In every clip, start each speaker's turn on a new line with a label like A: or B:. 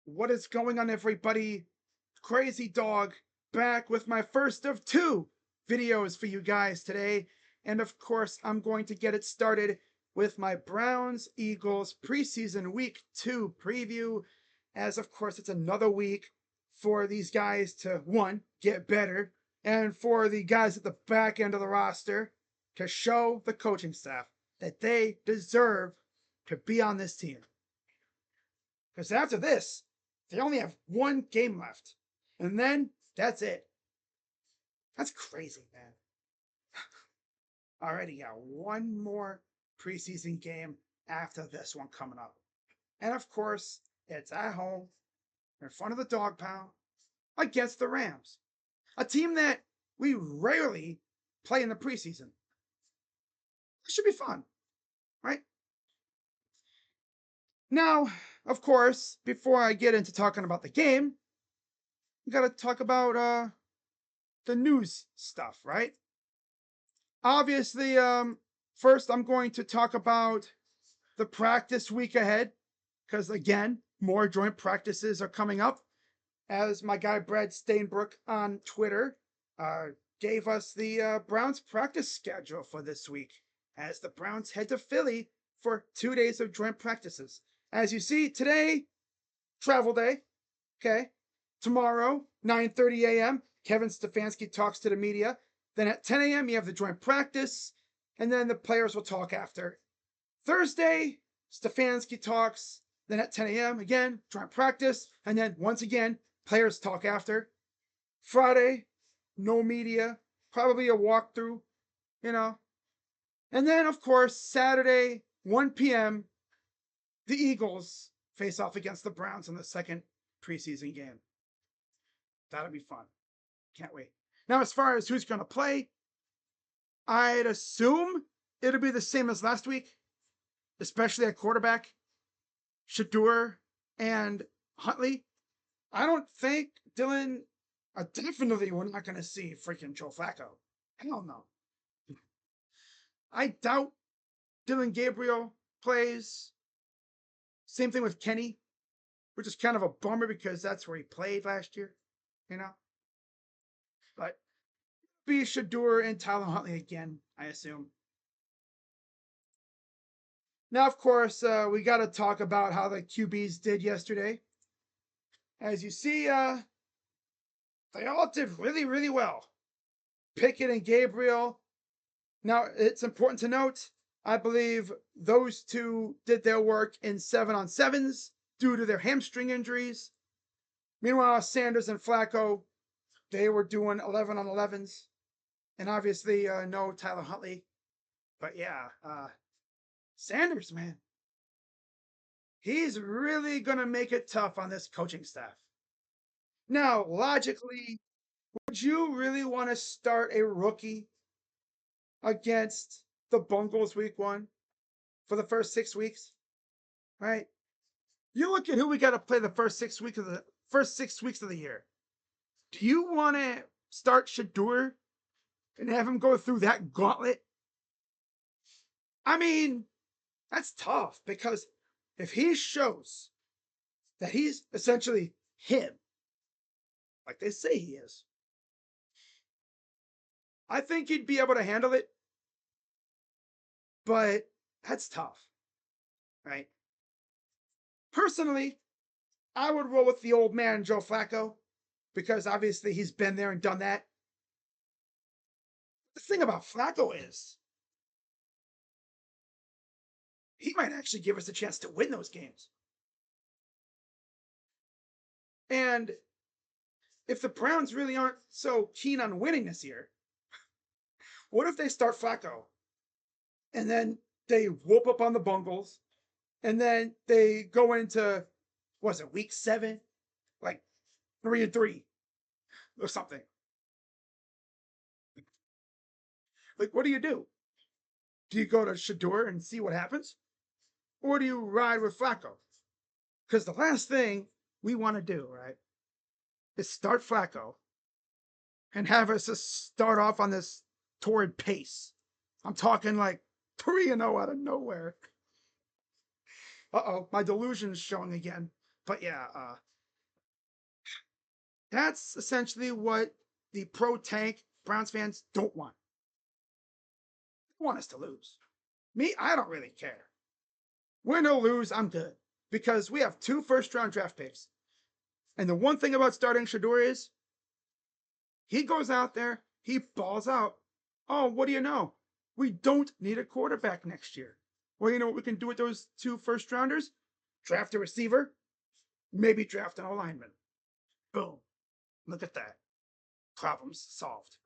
A: What is going on, everybody? Crazy Dog back with my first of two videos for you guys today. And of course, I'm going to get it started with my Browns Eagles preseason week 2 preview. As of course, it's another week for these guys to one, get better, and for the guys at the back end of the roster to show the coaching staff that they deserve to be on this team. Because after this, they only have one game left. And then that's it. That's crazy, man. Already got one more preseason game after this one coming up. And of course, it's at home in front of the dog pound against the Rams, a team that we rarely play in the preseason. It should be fun, right? Now, of course, before I get into talking about the game, we got to talk about the news stuff, right? Obviously, first I'm going to talk about the practice week ahead, because again, more joint practices are coming up. As my guy Brad Stainbrook on Twitter gave us the Browns practice schedule for this week, as the Browns head to Philly for 2 days of joint practices. As you see, today, travel day. Okay. Tomorrow, 9:30 a.m., Kevin Stefanski talks to the media. Then at 10 a.m., you have the joint practice, and then the players will talk after. Thursday, Stefanski talks. Then at 10 a.m., again, joint practice, and then once again, players talk after. Friday, no media, probably a walkthrough, you know. And then, of course, Saturday, 1 p.m., the Eagles face off against the Browns in the second preseason game. That'll be fun. Can't wait. Now, as far as who's going to play, I'd assume it'll be the same as last week, especially at quarterback, Shadur and Huntley. I don't think Dylan, definitely we're not going to see freaking Joe Flacco. Hell no. I doubt Dylan Gabriel plays. Same thing with Kenny, which is kind of a bummer because that's where he played last year, you know? But be Shadur and Tyler Huntley again, I assume. Now, of course, we got to talk about how the QBs did yesterday. As you see, they all did really, really well. Pickett and Gabriel. Now, it's important to note, I believe those two did their work in 7-on-7s due to their hamstring injuries. Meanwhile, Sanders and Flacco, they were doing 11-on-11s. And obviously, no Tyler Huntley. But yeah, Sanders, man. He's really going to make it tough on this coaching staff. Now, logically, would you really want to start a rookie against the Bungles week 1 for the first 6 weeks? Right? You look at who we got to play the first 6 weeks of the year. Do you want to start Shadur and have him go through that gauntlet? I mean, that's tough because if he shows that he's essentially him, like they say he is, I think he'd be able to handle it. But that's tough, right? Personally, I would roll with the old man, Joe Flacco, because obviously he's been there and done that. The thing about Flacco is he might actually give us a chance to win those games. And if the Browns really aren't so keen on winning this year, what if they start Flacco and then they whoop up on the Bungles and then they go into, was it week 7? Like 3-3 or something. Like, what do? Do you go to Shadur and see what happens? Or do you ride with Flacco? Because the last thing we want to do, right, is start Flacco and have us just start off on this torrid pace. I'm talking like 3-0 out of nowhere. Uh-oh, my delusion's showing again. But yeah, That's essentially what the pro tank Browns fans don't want. They want us to lose. Me, I don't really care. Win or lose, I'm good. Because we have 2 first-round draft picks. And the one thing about starting Shador is he goes out there, he balls out. Oh, what do you know? We don't need a quarterback next year. Well, you know what we can do with those 2 first-rounders? Draft a receiver, maybe draft an alignment. Boom. Look at that. Problems solved.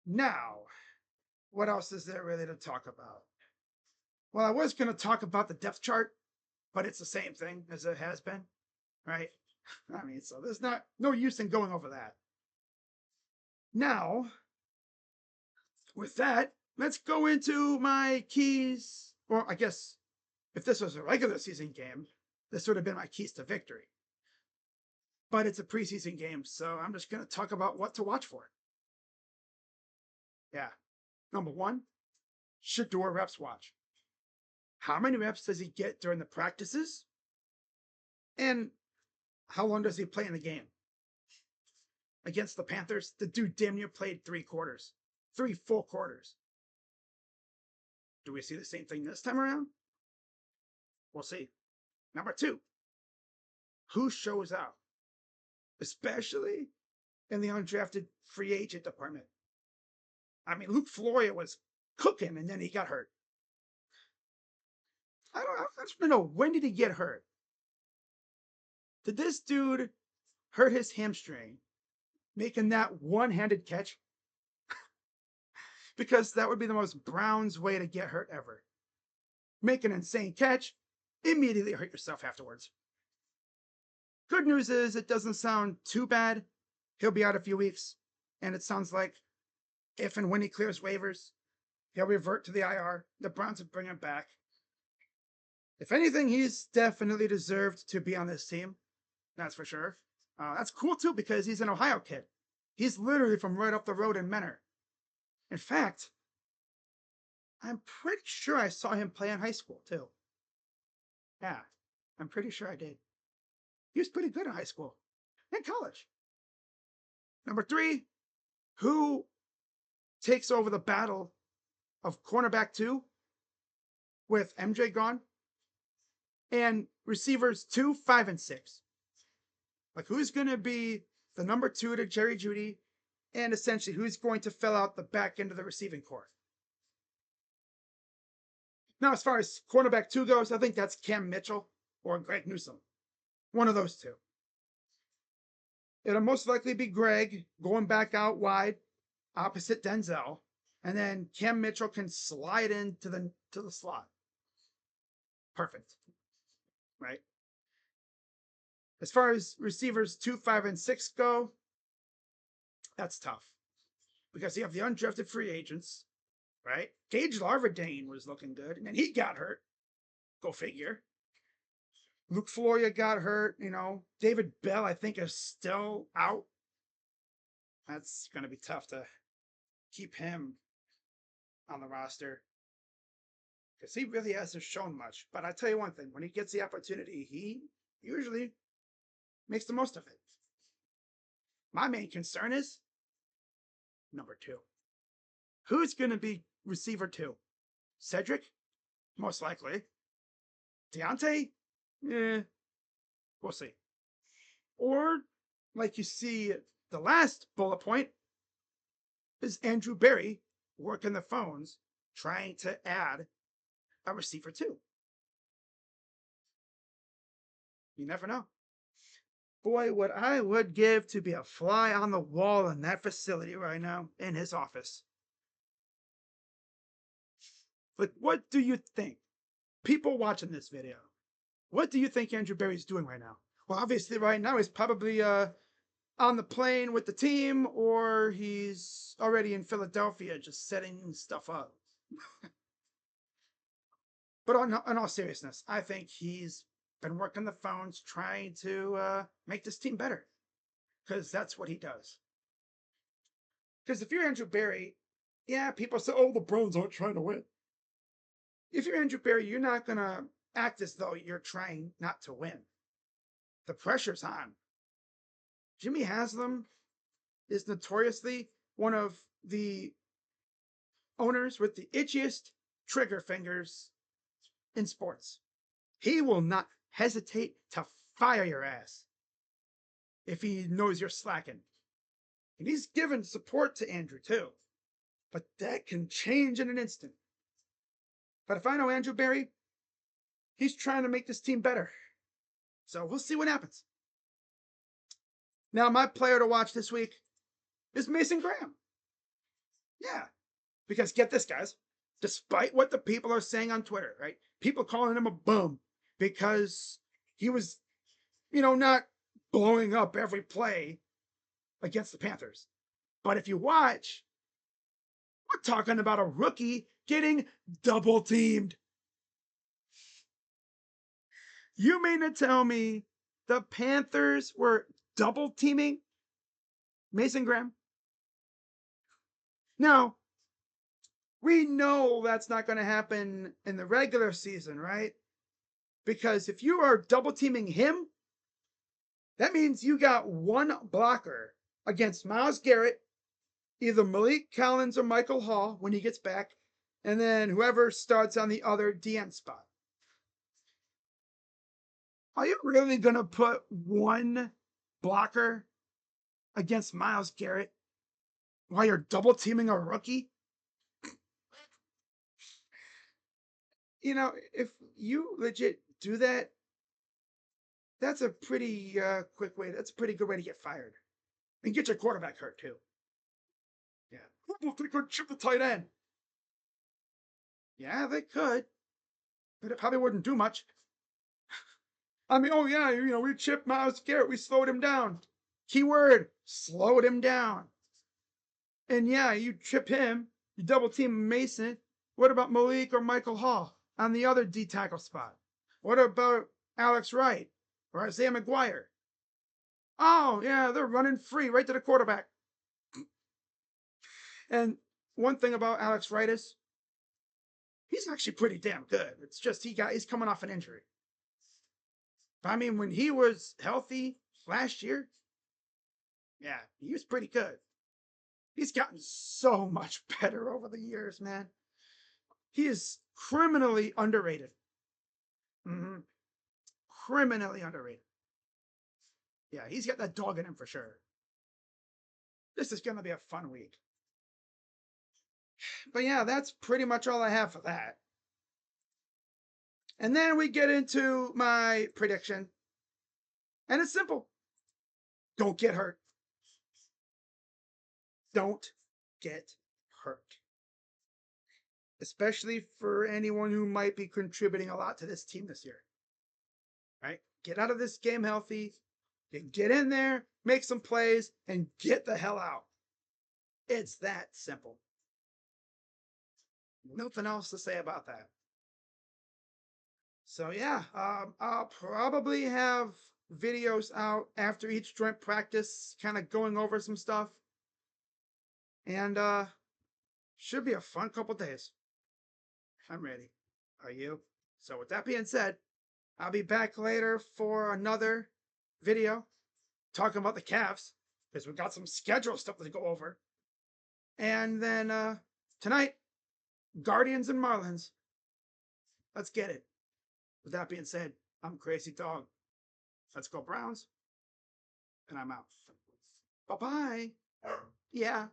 A: Now, what else is there really to talk about? Well, I was going to talk about the depth chart, but it's the same thing as it has been, right? I mean, so there's no use in going over that. Now, with that, let's go into my keys. Or I guess if this was a regular season game, this would have been my keys to victory. But it's a preseason game, so I'm just going to talk about what to watch for. Yeah. Number 1, Shador reps watch. How many reps does he get during the practices? And how long does he play in the game? Against the Panthers, the dude damn near played 3 quarters, 3 full quarters. Do we see the same thing this time around? We'll see. Number 2, who shows out? Especially in the undrafted free agent department. I mean, Luke Floria was cooking and then he got hurt. I just want to know, when did he get hurt? Did this dude hurt his hamstring making that one-handed catch? Because that would be the most Browns way to get hurt ever. Make an insane catch, immediately hurt yourself afterwards. Good news is it doesn't sound too bad. He'll be out a few weeks, and it sounds like if and when he clears waivers, he'll revert to the IR. The Browns will bring him back. If anything, he's definitely deserved to be on this team. That's for sure. That's cool, too, because he's an Ohio kid. He's literally from right up the road in Menor. In fact, I'm pretty sure I saw him play in high school, too. Yeah, I'm pretty sure I did. He was pretty good in high school and college. Number 3, who takes over the battle of cornerback 2 with MJ gone? And receivers 2, 5, and 6. Like, who's going to be the number 2 to Jerry Jeudy? And essentially, who's going to fill out the back end of the receiving corps? Now, as far as cornerback 2 goes, I think that's Cam Mitchell or Greg Newsome. One of those 2. It'll most likely be Greg going back out wide opposite Denzel. And then Cam Mitchell can slide into the slot. Perfect. Right? As far as receivers 2, 5, and 6 go, that's tough. Because you have the undrafted free agents, right? Gage Larvadane was looking good, and then he got hurt. Go figure. Luke Floria got hurt, you know. David Bell, I think, is still out. That's going to be tough to keep him on the roster. Because he really hasn't shown much. But I tell you one thing, when he gets the opportunity, he usually makes the most of it. My main concern is number 2. Who's going to be receiver 2? Cedric? Most likely. Deontay? We'll see. Or, like you see, the last bullet point is Andrew Berry working the phones trying to add a receiver 2. You never know. Boy, what I would give to be a fly on the wall in that facility right now, in his office. But what do you think? People watching this video, what do you think Andrew Berry's doing right now? Well, obviously right now he's probably on the plane with the team, or he's already in Philadelphia just setting stuff up. But in all seriousness, I think he's been working the phones trying to make this team better. Because that's what he does. Because if you're Andrew Berry, yeah, people say, oh, the Browns aren't trying to win. If you're Andrew Berry, you're not going to act as though you're trying not to win. The pressure's on. Jimmy Haslam is notoriously one of the owners with the itchiest trigger fingers in sports. He will not hesitate to fire your ass if he knows you're slacking. And he's given support to Andrew too. But that can change in an instant. But if I know Andrew Barry, he's trying to make this team better. So we'll see what happens. Now, my player to watch this week is Mason Graham. Yeah. Because get this, guys. Despite what the people are saying on Twitter, right? People calling him a bum because he was, not blowing up every play against the Panthers. But if you watch, we're talking about a rookie getting double teamed. You mean to tell me the Panthers were double teaming Mason Graham? Now, we know that's not going to happen in the regular season, right? Because if you are double teaming him, that means you got one blocker against Myles Garrett, either Malik Collins or Michael Hall when he gets back, and then whoever starts on the other DN spot. Are you really going to put one blocker against Myles Garrett while you're double teaming a rookie? If you legit do that, that's a pretty quick way. That's a pretty good way to get fired and get your quarterback hurt too. Yeah, they could chip the tight end. Yeah, they could, but it probably wouldn't do much. I mean, oh yeah, we chipped Myles Garrett. We slowed him down. Keyword: slowed him down. And yeah, you chip him. You double team Mason. What about Malik or Michael Hall on the other D tackle spot? What about Alex Wright or Isaiah McGuire? Oh, yeah, they're running free right to the quarterback. And one thing about Alex Wright is he's actually pretty damn good. It's just he's coming off an injury. But I mean, when he was healthy last year, yeah, he was pretty good. He's gotten so much better over the years, man. He is criminally underrated. Mm-hmm. Criminally underrated. Yeah, he's got that dog in him for sure. This is going to be a fun week. But yeah, that's pretty much all I have for that. And then we get into my prediction. And it's simple. Don't get hurt. Don't get hurt. Especially for anyone who might be contributing a lot to this team this year. Right? Get out of this game healthy. Get in there, make some plays, and get the hell out. It's that simple. Nothing else to say about that. So yeah, I'll probably have videos out after each joint practice, kind of going over some stuff. And should be a fun couple days. I'm ready. Are you? So with that being said, I'll be back later for another video talking about the Cavs because we got some schedule stuff to go over. And then tonight, Guardians and Marlins. Let's get it. With that being said, I'm Crazy Dog. Let's go Browns. And I'm out. Bye-bye. Yeah.